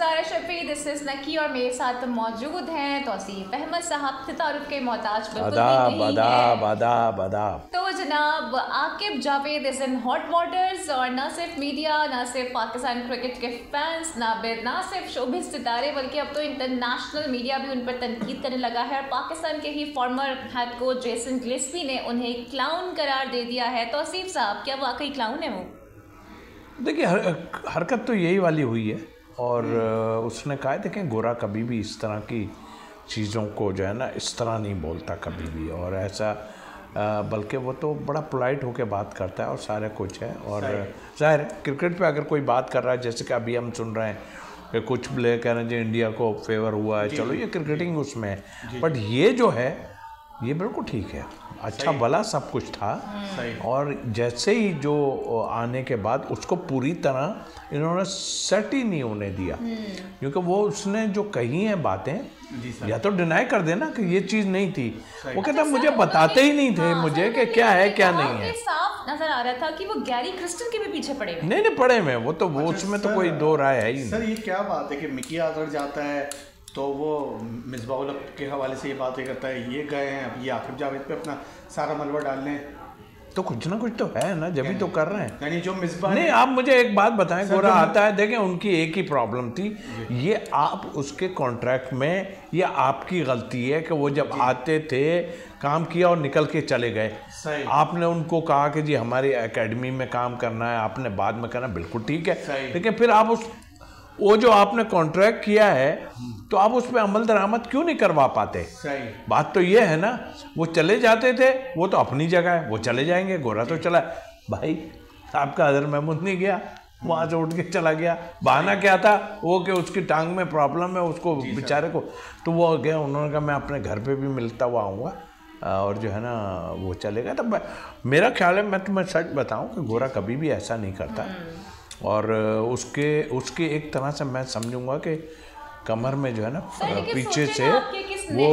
गुज़ारिश Shafi, this is नकी और मेरे साथ मौजूद हैं तौसीफ अहमद साहब। तारुफ के मोहताज बिल्कुल भी नहीं है। तो जनाब Aqib Javed is in hot waters, और न सिर्फ मीडिया, न सिर्फ पाकिस्तान क्रिकेट के फैंस, ना सिर्फ शोबिज़ सितारे, बल्कि अब तो इंटरनेशनल मीडिया भी उन पर तनकीद करने लगा है। और पाकिस्तान के ही former head coach Jason Gillespie ने उन्हें क्लाउन करार दे दिया है। तौसीफ साहब, क्या वाकई क्लाउन है वो? देखिए, हरकत तो यही वाली हुई है। और उसने कहा, देखें, गोरा कभी भी इस तरह की चीज़ों को जो है ना इस तरह नहीं बोलता कभी भी, और ऐसा बल्कि वो तो बड़ा पोलाइट होकर बात करता है और सारे कुछ है। और ज़ाहिर है क्रिकेट पे अगर कोई बात कर रहा है, जैसे कि अभी हम सुन रहे हैं कि कुछ प्लेयर कह रहे हैं जी इंडिया को फेवर हुआ है, चलो ये क्रिकेटिंग उसमें है, बट ये जो है ये बिल्कुल ठीक है, अच्छा भला सब कुछ था। और जैसे ही जो आने के बाद उसको पूरी तरह इन्होंने सेट ही नहीं होने दिया, क्योंकि वो उसने जो कही हैं बातें या तो डिनाई कर देना कि ये चीज़ नहीं थी, वो कहता मुझे बताते ही नहीं थे मुझे कि क्या है क्या नहीं है। साफ नजर आ रहा था कि वो गैरी क्रिस्टन के भी पीछे पड़े हुए। नहीं पड़े में वो तो वो उसमें तो कोई दो राय है ही नहीं। सर ये क्या बात है कि मिकी अगर जाता है तो वो मिसबाउल के हवाले से ये बातें करता है, ये गए हैं अब ये आकिब जावेद पे अपना सारा मलबा डालने, तो कुछ ना कुछ तो है ना, जब भी तो कर रहे हैं। यानी जो मिसबा नहीं, आप मुझे एक बात बताएं, गोरा आता है, देखें उनकी एक ही प्रॉब्लम थी, ये आप उसके कॉन्ट्रैक्ट में, ये आपकी गलती है कि वो जब आते थे काम किया और निकल के चले गए। आपने उनको कहा कि जी हमारी एकेडमी में काम करना है, आपने बाद में करना, बिल्कुल ठीक है, लेकिन फिर आप वो जो आपने कॉन्ट्रैक्ट किया है तो आप उस पर अमल दरामद क्यों नहीं करवा पाते? बात तो ये है ना, वो चले जाते थे, वो तो अपनी जगह है, वो चले जाएंगे। गोरा तो चला भाई, आपका अदर महमूद नहीं गया, वहाँ से उठ के चला गया, बहाना क्या था वो कि उसकी टांग में प्रॉब्लम है उसको बेचारे को, तो वो गया, उन्होंने कहा मैं अपने घर पे भी मिलता हुआ आऊँगा और जो है ना वो चलेगा। तब मेरा ख्याल है, मैं तुम्हें सच बताऊँ कि गोरा कभी भी ऐसा नहीं करता, और उसके एक तरह से मैं समझूंगा कि कमर में जो है ना पीछे से वो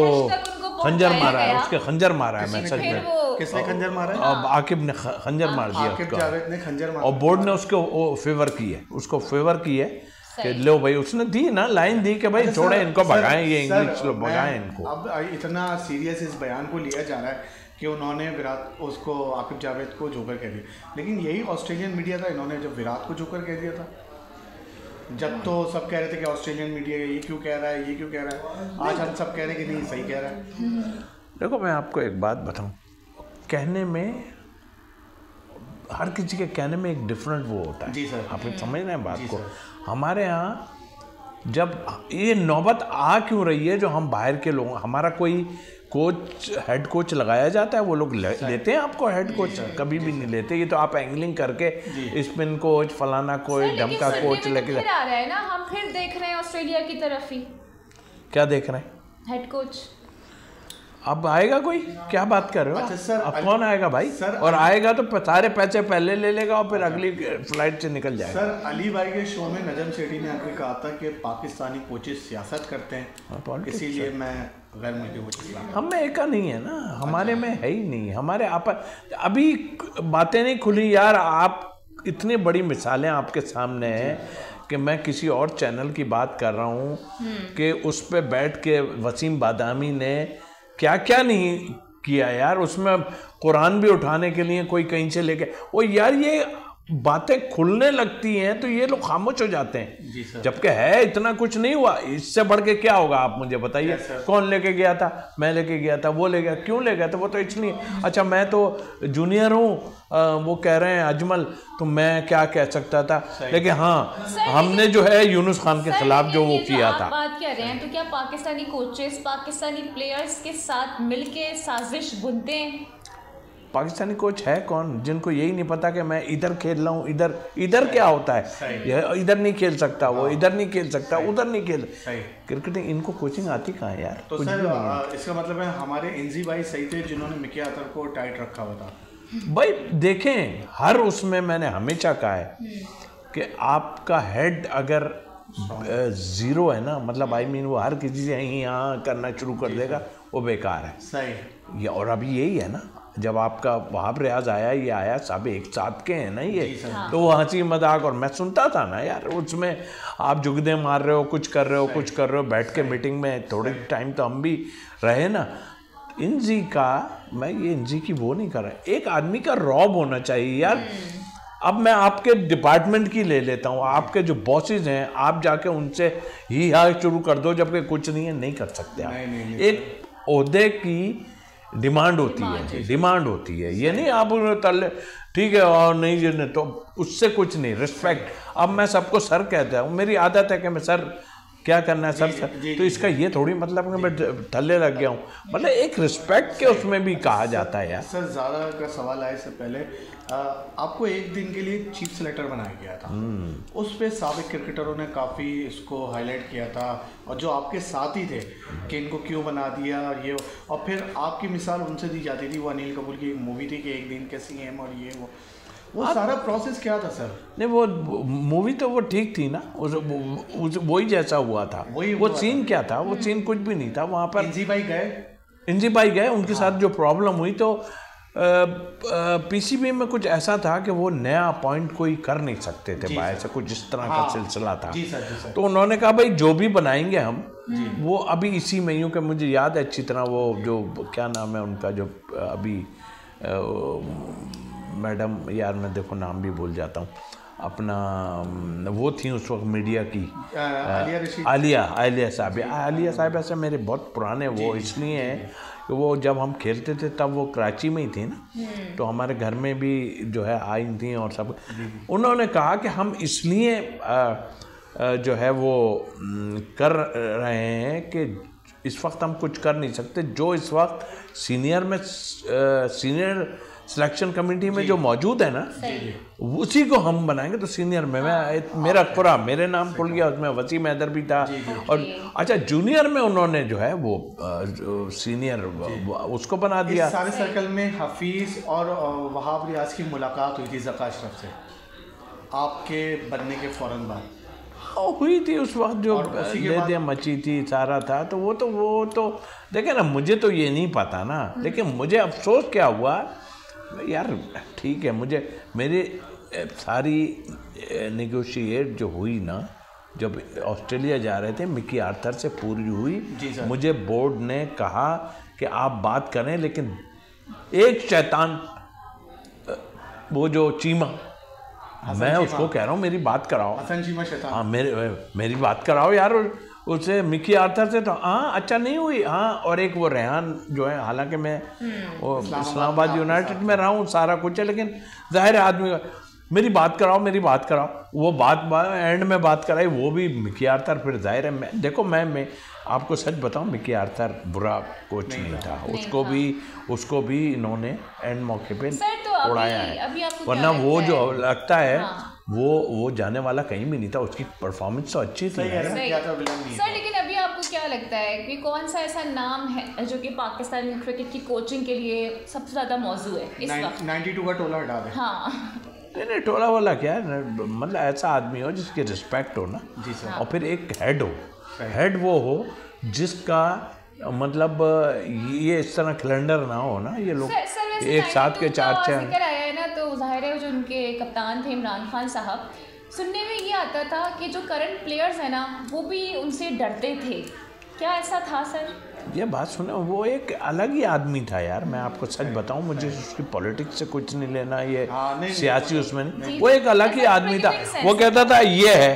खंजर मारा है, उसके खंजर मारा है। मैं सच में, किसने खंजर मारा है? अब आकिब ने खंजर मार दिया, आकिब जावेद ने खंजर मारा, और बोर्ड ने उसको फेवर की है, कि लो भाई, उसने दी ना लाइन दी कि भाई छोड़े इनको, भगाएं ये इंग्लिश लोग, भगाएं इनको। अब इतना सीरियस इस बयान को लिया जा रहा है कि उन्होंने विराट उसको आकिब जावेद को जोकर कह दिया, लेकिन यही ऑस्ट्रेलियन मीडिया था, इन्होंने जब विराट को जोकर कह दिया था, जब तो सब कह रहे थे कि ऑस्ट्रेलियन मीडिया ये क्यों कह रहा है, ये क्यों कह रहा है, आज हम सब कह रहे हैं कि नहीं सही कह रहा है। देखो, मैं आपको एक बात बताऊं, कहने में, हर किसी के कहने में एक डिफरेंट वो होता है। जी सर, आप समझ रहे हैं बात को? हमारे यहाँ जब ये नौबत आ क्यों रही है, जो हम बाहर के लोग, हमारा कोई कोच, हेड कोच लगाया जाता है, वो लोग लेते हैं आपको हेड कोच? कभी भी नहीं लेते। ये तो आप एंगलिंग करके स्पिन कोच, फलाना कोच, ढमका कोच लेके आ रहा है ना, हम फिर देख रहे हैं ऑस्ट्रेलिया की तरफ ही। क्या देख रहे हैं? हेड कोच अब आएगा कोई? क्या बात कर रहे हो? अच्छा सर, अब कौन आएगा भाई? और आएगा तो सारे पैसे पहले ले लेगा और फिर अगली फ्लाइट से निकल जाएगा। सर, अली भाई के शो में नजम सेठी ने आकर कहा था कि पाकिस्तानी कोचेस सियासत करते हैं, इसीलिए मैं गैर मुल्की कोचेस ला। हम में एका नहीं है ना, हमारे में है ही नहीं, हमारे आप अभी बातें नहीं खुली यार। आप इतनी बड़ी मिसालें आपके सामने हैं कि मैं किसी और चैनल की बात कर रहा हूँ कि उस पर बैठ के वसीम बादामी ने क्या क्या नहीं किया यार, उसमें कुरान भी उठाने के लिए कोई कहीं से लेके, वो यार ये बातें खुलने लगती हैं तो ये लोग खामोश हो जाते हैं, जबकि है इतना कुछ नहीं हुआ, इससे बढ़ के क्या होगा आप मुझे बताइए। कौन लेके गया था? मैं लेके गया था, वो ले गया, क्यों ले गया था? वो तो इसलिए, अच्छा मैं तो जूनियर हूँ, वो कह रहे हैं अजमल, तो मैं क्या कह सकता था, लेकिन हाँ हमने जो है यूनुस खान के खिलाफ जो वो किया था। बात कर रहे हैं तो क्या पाकिस्तानी कोचेस पाकिस्तानी प्लेयर्स के साथ मिलके साजिश बुनते हैं? पाकिस्तानी कोच है कौन जिनको यही नहीं पता कि मैं इधर खेल रहा हूँ, इधर क्या होता है, इधर नहीं खेल सकता, वो इधर नहीं खेल सकता, उधर नहीं खेल। क्रिकेटिंग इनको कोचिंग आती कहाँ है यार? तो सर इसका मतलब है हमारे एनजी भाई सही थे जिन्होंने मिकी अतर को टाइट रखा हुआ था। भाई देखें, हर उसमें मैंने हमेशा कहा है कि आपका हेड अगर जीरो है ना, मतलब आई मीन वो हर किसी से यहाँ करना शुरू कर देगा, वो बेकार है। सही। और अभी यही है ना, जब आपका वहाब रियाज आया, ये आया, सब एक साथ के हैं ना ये, तो वो हंसी मजाक, और मैं सुनता था ना यार, उसमें आप जुगदे मार रहे हो, कुछ कर रहे हो, कुछ कर रहे हो, बैठ के मीटिंग में थोड़े टाइम तो हम भी रहे ना। इंजी का, मैं ये इंजी की वो नहीं कर रहा, एक आदमी का रौब होना चाहिए यार। अब मैं आपके डिपार्टमेंट की ले लेता हूँ, आपके जो बॉसेज हैं, आप जाके उनसे ही हाँ शुरू कर दो, जबकि कुछ नहीं है, नहीं कर सकते आप। नहीं। एक ओहदे की डिमांड होती है, डिमांड होती है, ये नहीं आप तले ठीक है और नहीं जी नहीं, तो उससे कुछ नहीं, रिस्पेक्ट। अब मैं सबको सर कहता हूँ, मेरी आदत है कि मैं सर क्या करना है सर, तो इसका ये थोड़ी मतलब कि मैं थल्ले लग गया हूँ, मतलब एक रिस्पेक्ट के उसमें भी कहा जाता है यार। सर ज़्यादा का सवाल आए से पहले आपको एक दिन के लिए चीफ सेलेक्टर बनाया गया था, उस पे साबिक क्रिकेटरों ने काफ़ी इसको हाईलाइट किया था, और जो आपके साथ ही थे कि इनको क्यों बना दिया ये, और फिर आपकी मिसाल उनसे दी जाती थी, वो अनिल कपूर की एक मूवी थी कि एक दिन के सीएम और ये वो सारा प्रोसेस क्या था सर? नहीं, वो मूवी तो वो ठीक थी ना, वही जैसा हुआ था, वो सीन क्या था, वो सीन कुछ भी नहीं था वहाँ पर। इंजी भाई गए, उनके साथ जो प्रॉब्लम हुई, तो पीसीबी में कुछ ऐसा था कि वो नया अपॉइंट कोई कर नहीं सकते थे, भाई ऐसा कुछ इस तरह का सिलसिला था। जी सर। तो उन्होंने कहा भाई जो भी बनाएंगे हम, वो अभी इसी में यूँ कि मुझे याद है अच्छी तरह, वो जो क्या नाम है उनका, जो अभी मैडम, यार मैं देखो नाम भी भूल जाता हूँ, अपना वो थी उस वक्त मीडिया की, आलिया साहब ऐसे मेरे बहुत पुराने वो इसलिए हैं कि वो जब हम खेलते थे तब वो कराची में ही थी ना, तो हमारे घर में भी जो है आई थी और सब। उन्होंने कहा कि हम इसलिए जो है वो कर रहे हैं कि इस वक्त हम कुछ कर नहीं सकते, जो इस वक्त सीनियर सिलेक्शन कमेटी में जो मौजूद है ना, उसी को हम बनाएंगे। तो सीनियर में मेरा पूरा मेरे नाम खुल गया, उसमें वसीम हैदर भी था, और अच्छा जूनियर में उन्होंने जो है वो सीनियर उसको बना दिया। सारे सर्कल में हफीज और वहाब रियाज की मुलाकात हुई थी ज़का अशरफ से आपके बनने के फौरन बाद हुई थी, उस वक्त जो ले मची थी सारा था, तो वो तो देखे ना, मुझे तो ये नहीं पता ना, लेकिन मुझे अफसोस क्या हुआ यार, ठीक है, मुझे मेरी सारी नेगोशिएट जो हुई ना, जब ऑस्ट्रेलिया जा रहे थे, मिकी आर्थर से पूरी हुई। मुझे बोर्ड ने कहा कि आप बात करें, लेकिन एक शैतान, वो जो चीमा, मैं उसको कह रहा हूँ मेरी बात कराओ, हसन चीमा शैतान, हाँ मेरी बात कराओ यार उससे, मिकी आर्थर से। तो हाँ अच्छा नहीं हुई, हाँ। और एक वो रेहान जो है, हालांकि मैं वो इस्लामाबाद यूनाइटेड में रहा हूँ, सारा कुछ है, लेकिन जाहिर है आदमी मेरी बात कराओ, वो बात एंड में बात कराई, वो भी मिकी आर्थर। फिर जाहिर है देखो मैं आपको सच बताऊं, मिकी आर्थर बुरा कोच नहीं था, उसको भी इन्होंने एंड मौके पे उड़ाया है, वरना वो जो लगता है वो जाने वाला कहीं भी नहीं था, उसकी परफॉर्मेंस तो अच्छी थी। सर लेकिन अभी आपको क्या लगता है कि कौन सा ऐसा नाम है जो कि पाकिस्तान क्रिकेट की कोचिंग के लिए सबसे ज़्यादा मौजू है इस वक्त? 92 का टोला हटा दे। हाँ नहीं टोला वाला क्या है, मतलब ऐसा आदमी हो जिसकी रिस्पेक्ट हो ना, और फिर एक हेड वो हो जिसका मतलब ये इस तरह कैलेंडर ना हो ना, ये लोग एक साथ के चार जिक्र आया है ना, तो जाहिर है जो उनके कप्तान थे इमरान खान साहब, सुनने में ये आता था कि जो करंट प्लेयर्स हैं ना, वो भी उनसे डरते थे, क्या ऐसा था सर? ये बात सुने, वो एक अलग ही आदमी था यार, मैं आपको सच बताऊं, मुझे उसकी पॉलिटिक्स से कुछ नहीं लेना, ये सियासी उसमें नहीं, वो एक अलग ही आदमी था। वो कहता था ये है,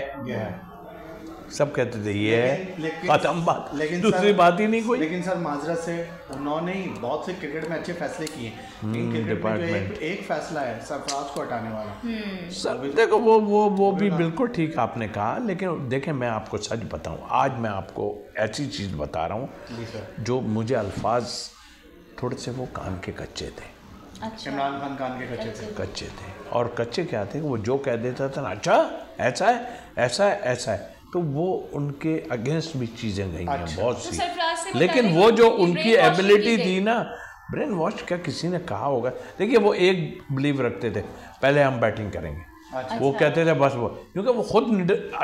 सब कहते थे ये है, खत्म बात, लेकिन दूसरी बात ही नहीं कोई। लेकिन सर माजरत से उन्होंने ही बहुत से क्रिकेट में अच्छे फैसले किए, क्रिकेट में जो एक फैसला है सरफराज को हटाने वाला, सर देखो वो भी बिल्कुल ठीक आपने कहा, लेकिन देखें मैं आपको सच बताऊं, आज मैं आपको ऐसी चीज़ बता रहा हूं जो मुझे अल्फाज थोड़े से वो कान के कच्चे थे। इमरान खान कान के कच्चे थे, और कच्चे क्या थे, वो जो कह देता था ना, अच्छा ऐसा है, तो वो उनके अगेंस्ट भी चीज़ें गई हैं बहुत सी, लेकिन वो जो उनकी एबिलिटी थी ना, ब्रेन वॉश क्या किसी ने कहा होगा, देखिए वो एक बिलीव रखते थे, पहले हम बैटिंग करेंगे, अच्छा। वो कहते थे बस वो, क्योंकि वो खुद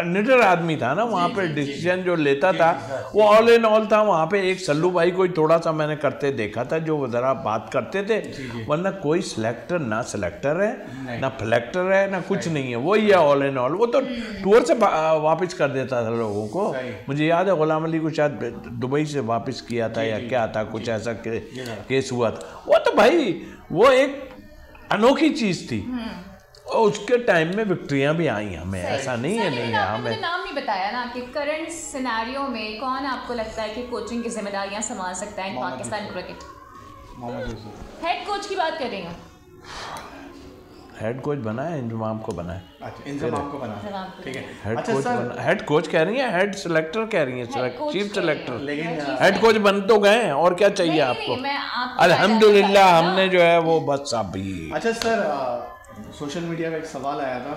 निडर आदमी था ना, वहाँ पे डिसीजन जो लेता था वो ऑल इन ऑल था। वहाँ पे एक सल्लू भाई कोई थोड़ा सा मैंने करते देखा था जो ज़रा बात करते थे, वरना कोई सिलेक्टर ना सिलेक्टर है ना फ्लेक्टर है ना कुछ नहीं है, वही है ऑल इन ऑल। वो तो टूर से वापस कर देता था लोगों को। मुझे याद है गुलाम अली को शायद दुबई से वापस किया था या क्या था, कुछ ऐसा केस हुआ था। वो तो भाई वो एक अनोखी चीज़ थी और उसके टाइम में विक्ट्रियां भी आई हमें, ऐसा नहीं है नहीं है हमें। नाम नहीं बताया ना कि करंट सिनेरियो में कौन आपको लगता है कि कोचिंग की जिम्मेदारियां संभाल सकता है पाकिस्तान क्रिकेट? हेड कोच की बात कर रही हूँ। हेड कोच बना है, इंजमाम को बना है। अच्छा, इंजमाम को बना है, ठीक है। हेड अच्छा कोच सर, हेड कोच कह रही है, हेड सिलेक्टर कह रही है, चीफ सिलेक्टर। लेकिन हेड कोच बन तो गए और क्या चाहिए आपको? अल्हम्दुलिल्लाह हमने जो है वो बस अभी। अच्छा सर, सोशल मीडिया का एक सवाल आया था,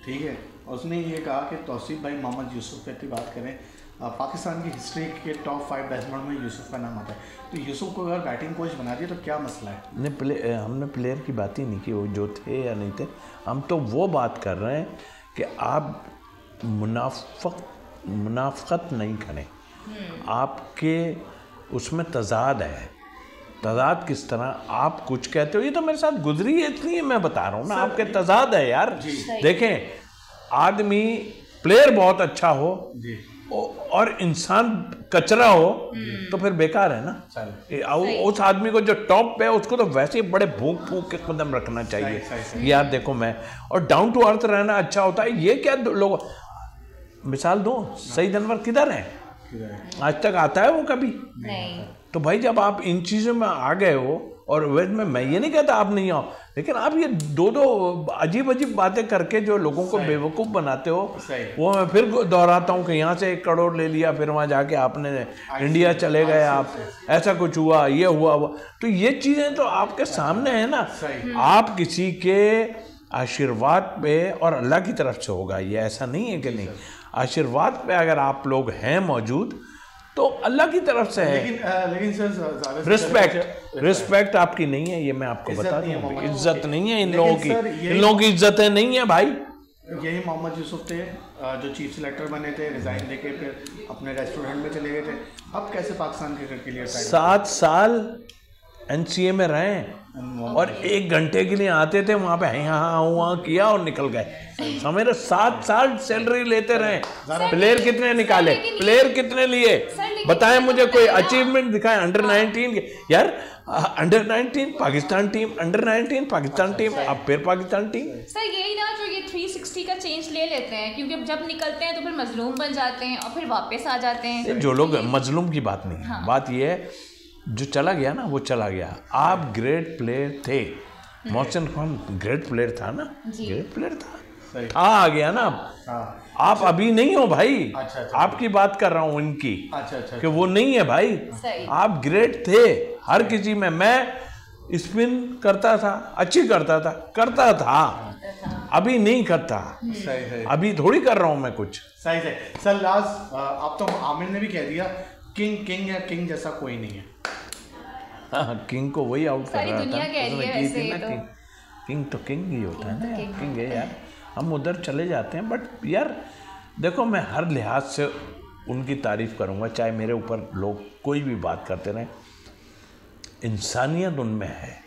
ठीक है, उसने ये कहा कि तौसीफ भाई मोहम्मद यूसुफ की बात करें, पाकिस्तान की हिस्ट्री के टॉप 5 बैट्समैन में यूसुफ का नाम आता है, तो यूसुफ को अगर बैटिंग कोच बना दिया तो क्या मसला है? नहीं, हमने प्लेयर की बात ही नहीं की, वो जो थे या नहीं थे। हम तो वो बात कर रहे हैं कि आप मुनाफकत नहीं करें, आपके उसमें तजाद है। तजाद किस तरह? आप कुछ कहते हो, ये तो मेरे साथ गुजरी है इसलिए मैं बता रहा हूँ ना, आपके तजाद है यार। देखें, आदमी प्लेयर बहुत अच्छा हो और इंसान कचरा हो तो फिर बेकार है ना। उस आदमी को जो टॉप पे है उसको तो वैसे ही बड़े भूख फूक के कदम रखना चाहिए। यार देखो, मैं और डाउन टू अर्थ रहना अच्छा होता है। ये क्या लोग, मिसाल दो, सईद अनवर किधर है? आज तक आता है वो कभी नहीं। तो भाई जब आप इन चीज़ों में आ गए हो, और वेद में मैं ये नहीं कहता आप नहीं आओ, लेकिन आप ये दो अजीब अजीब बातें करके जो लोगों को बेवकूफ़ बनाते हो, वो मैं फिर दोहराता हूँ कि यहाँ से 1 करोड़ ले लिया, फिर वहाँ जाके आपने इंडिया चले गए, आप ऐसा कुछ हुआ, ये हुआ वो, तो ये चीज़ें तो आपके सामने है ना। आप किसी के आशीर्वाद पे और अल्लाह की तरफ से होगा, ये ऐसा नहीं है कि नहीं। आशीर्वाद पे अगर आप लोग हैं मौजूद तो अल्लाह की तरफ से है। लेकिन सर, रिस्पेक्ट आपकी नहीं है, ये मैं आपको बता दूं। इज्जत नहीं है इन लोगों की इज्जतें नहीं है भाई। यही मोहम्मद यूसुफ थे जो चीफ सिलेक्टर बने थे, रिजाइन देके फिर अपने रेस्टोरेंट में चले गए थे। अब कैसे पाकिस्तान क्रिकेट के लिए 7 साल NCA में रहे और 1 घंटे के लिए आते थे वहाँ पे, यहाँ किया और निकल गए। समझ रहे, 7 साल सैलरी लेते रहे। प्लेयर कितने निकाले, प्लेयर कितने लिए बताएं मुझे, कोई अचीवमेंट दिखाएं। अंडर 19 के यार, under 19 Pakistan team, under 19 Pakistan team, अब फिर पाकिस्तान टीम। सर यही ना जो ये 360 का चेंज ले लेते हैं, क्योंकि जब निकलते हैं तो फिर मजलूम बन जाते हैं और फिर वापस आ जाते हैं। जो लोग मजलूम की बात नहीं है, बात ये है जो चला गया ना वो चला गया। आप ग्रेट प्लेयर थे, मोहसिन खान ग्रेट प्लेयर था ना, ग्रेट प्लेयर था, आ गया ना। आप अभी नहीं हो भाई। अच्छा। आपकी बात कर रहा हूँ इनकी। अच्छा। कि वो नहीं है भाई, आप ग्रेट थे हर किसी में। मैं स्पिन करता था, अच्छी करता था, अभी नहीं करता। सही। अभी थोड़ी कर रहा हूँ मैं कुछ। सही सर, लास्ट आप तो आमिर ने भी कह दिया, किंग या किंग जैसा कोई नहीं है। हाँ, किंग को वही आउट कर रहा था। तो किंग तो किंग ही होता है ना, किंग है यार। हम उधर चले जाते हैं, बट यार देखो, मैं हर लिहाज से उनकी तारीफ करूँगा, चाहे मेरे ऊपर लोग कोई भी बात करते रहें। इंसानियत उनमें है,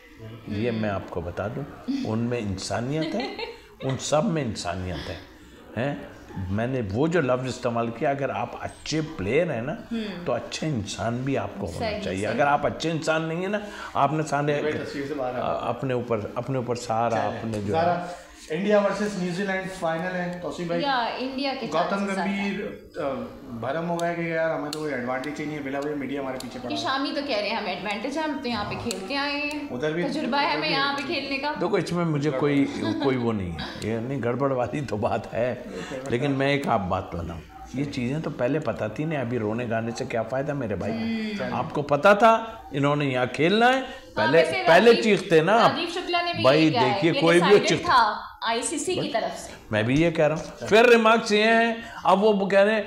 ये मैं आपको बता दूं। उनमें इंसानियत है, उन सब में इंसानियत है। मैंने वो जो लफ्ज़ इस्तेमाल किया, अगर आप अच्छे प्लेयर हैं ना तो अच्छे इंसान भी आपको होना चाहिए। अगर आप अच्छे इंसान नहीं है ना, आपने सारे अपने ऊपर सारा अपने जो इंडिया वर्सेस न्यूजीलैंड फाइनल है तौसीफ भाई, इंडिया के गौतम गंभीर भरम हो गया कि यार हमें तो कोई एडवांटेज ही नहीं है, बिला वजह मीडिया हमारे पीछे पड़ा। शामी तो कह रहे हैं हमें एडवांटेज है, हम तो यहाँ पे खेलते आए हैं, उधर भी तजुर्बा है हमें यहाँ पे खेलने का। देखो, इसमें मुझे कोई वो नहीं है, ये नहीं गड़बड़ वाली तो बात है। लेकिन मैं एक आप बात बताऊँ, ये चीज़ें तो पहले पता थी ना, अभी रोने गाने से क्या फ़ायदा मेरे भाई। आपको पता था इन्होंने यहाँ खेलना है, पहले चीखते ना भाई। देखिए, कोई भी चीखता, ICC की तरफ से। मैं भी ये कह रहा हूँ। फिर रिमार्क्स ये हैं, अब वो कह रहे हैं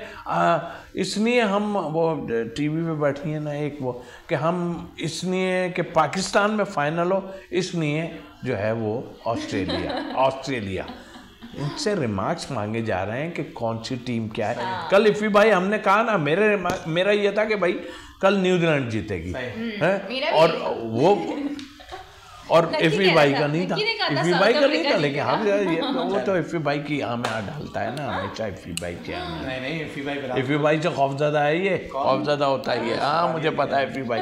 इसलिए हम, वो टीवी पे बैठी है ना एक वो, कि हम इसलिए कि पाकिस्तान में फाइनल हो, इसलिए जो है वो ऑस्ट्रेलिया इनसे रिमार्क्स मांगे जा रहे हैं कि कौन सी टीम क्या है। कल इफ़ी भाई हमने कहा ना, मेरा ये था कि भाई कल न्यूजीलैंड जीतेगी है, और इफ़ी भाई का नहीं था, इफ़ी भाई का नहीं था, लेकिन हम ये वो तो इफ़ी भाई की आम में डालता है ना हमेशा, इफ़ी भाई के आम में। नहीं इफ़ी भाई से खौफज़दा है, ये खौफज़दा होता है ये। हाँ मुझे पता है इफ़ी भाई,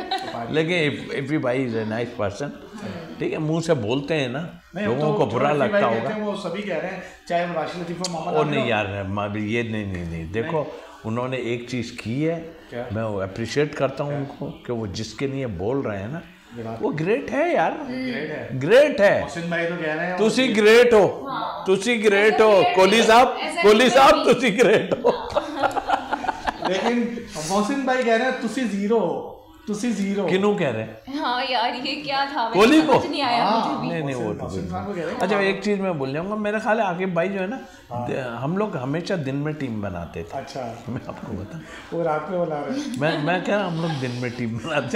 लेकिन इफ़ी भाई इज़ ए नाइस पर्सन, ठीक है, मुंह से बोलते हैं ना, लोगों को बुरा लगता होगा, वो सभी कह रहे हैं, चाहे वो राशिद लतीफ़ मोहम्मद। और नहीं यार, ये नहीं, देखो उन्होंने एक चीज़ की है, मैं अप्रिशिएट करता हूँ उनको कि वो जिसके लिए बोल रहे हैं ना वो ग्रेट है यार, ग्रेट है। मोहसिन भाई तो कह रहे हैं तुसी ग्रेट हो, तुसी ग्रेट हो, कोहली साहब तुसी ग्रेट हो। लेकिन मोहसिन भाई कह रहे हैं तुसी जीरो हो, तुसी जीरो। किनू कह रहे हैं? हाँ यार ये क्या था, कोहली को नहीं आया मुझे भी। नहीं वो तो अच्छा, एक चीज मैं बोल जाऊंगा, मेरा ख्याल है आकिब भाई जो है ना, हम लोग हमेशा दिन में टीम बनाते थे। अच्छा, मैं आपको बताऊं, वो रात में बुला रहे। मैं कह रहा हम लोग दिन में टीम बनाते।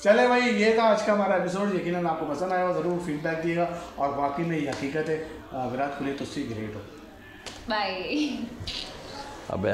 चले भाई, ये था आज का हमारा एपिसोड। यकीनन आपको पसंद आया, ज़रूर फीडबैक दिएगा, और वाकई में ये हकीकत है, विराट कोहली तुसी ग्रेट हो। बाय। अबे